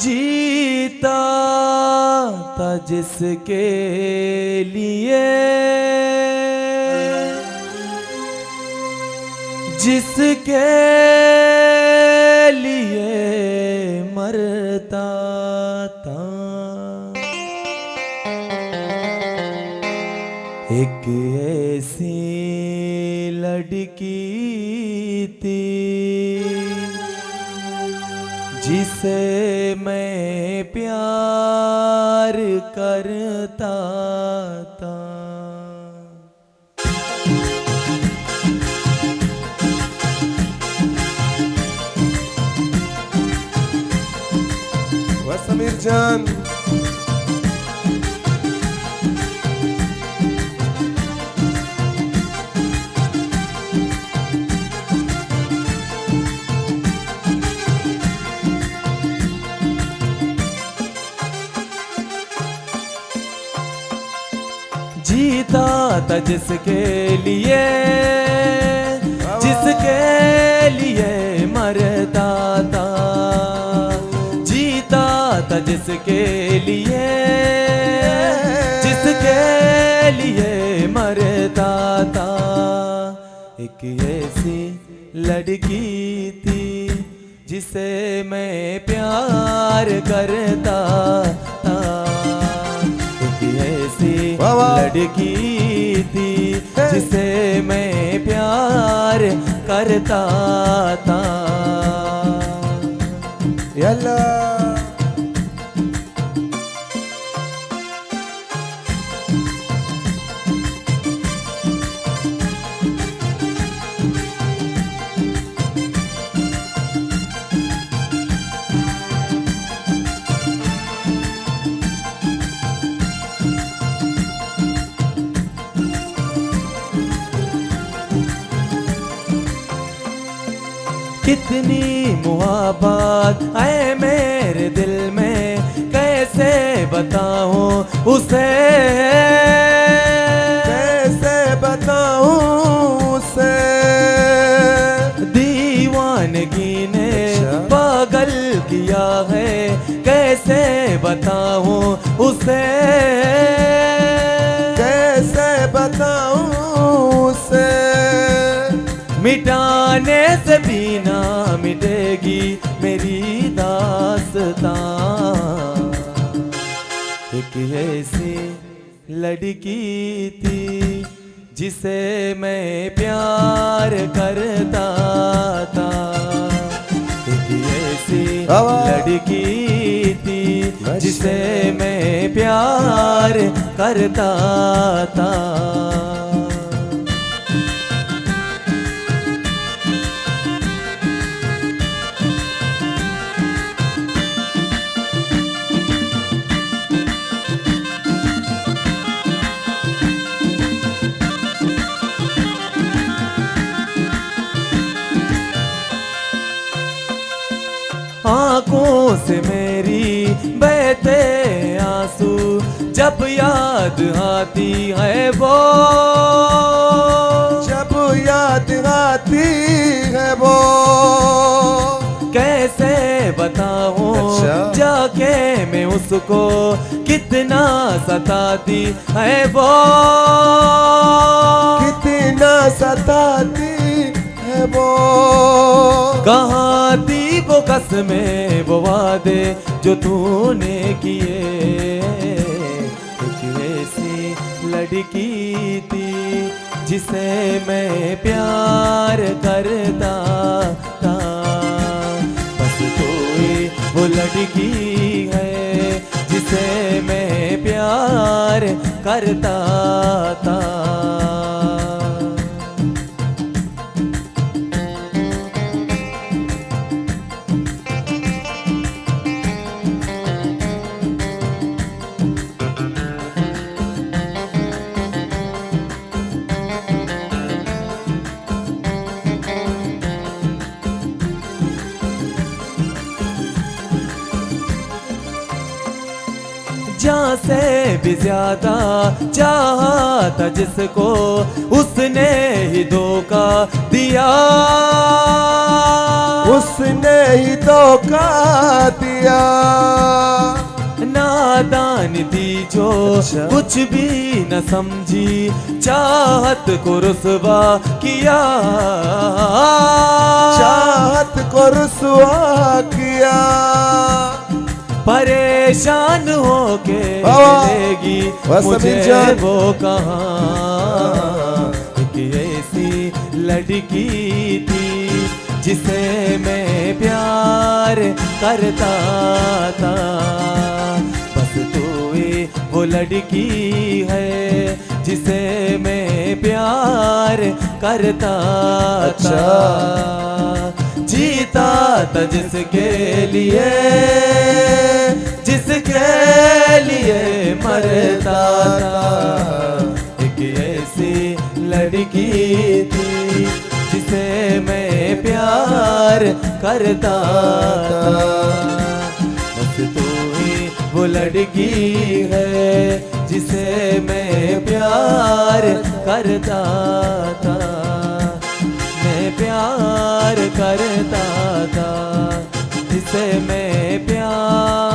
जीता था जिसके लिए, जिसके लिए मरता था। एक ऐसी लड़की थी जिसे मैं प्यार करता था। वाह समीर जान, जीता था जिसके लिए, जिसके लिए मरता था। जीता था जिसके लिए, जिसके लिए मरता था। एक ऐसी लड़की थी जिसे मैं प्यार करता था। ऐसी लड़की थी जिसे मैं प्यार करता था। यल्ला कितनी मुहब्बत है मेरे दिल में, कैसे बताऊं उसे, कैसे बताऊं उसे। दीवानगी ने पागल किया है, कैसे बताऊं उसे, कैसे बताऊं उसे। मिटाने से भी ना मिटेगी मेरी दास्तां। एक ऐसी लड़की थी जिसे मैं प्यार करता था। एक ऐसी लड़की थी जिसे मैं प्यार करता था। आंखों से मेरी बहते आंसू जब याद आती है वो, जब याद आती है वो। कैसे बताऊं जाके मैं उसको कितना सताती है वो, कितना सताती है वो। कहाँ थी वो कसमें वो वादे जो तूने किए। एक ऐसी लड़की थी जिसे मैं प्यार करता था। बस कोई वो लड़की है जिसे मैं प्यार करता था। जान से भी ज्यादा चाहा था जिसको, उसने ही धोखा दिया, उसने ही धोखा दिया। नादान थी जो अच्छा। कुछ भी न समझी, चाहत को रुसवा किया। चाहत को रुसवा किया। परेशान होके वाह! मिलेगी वाह, मुझे समीर जान। वो कहाँ। एक ऐसी लड़की थी जिसे मैं प्यार करता था, बस तू ही वो लड़की है जिसे मैं प्यार करता था। जीता था जिसके लिए, जिसके लिए मरता था। एक ऐसी लड़की थी जिसे मैं प्यार करता था, बस तू ही वो लड़की है जिसे मैं प्यार करता था। मैं प्यार करता था जिसे मैं प्यार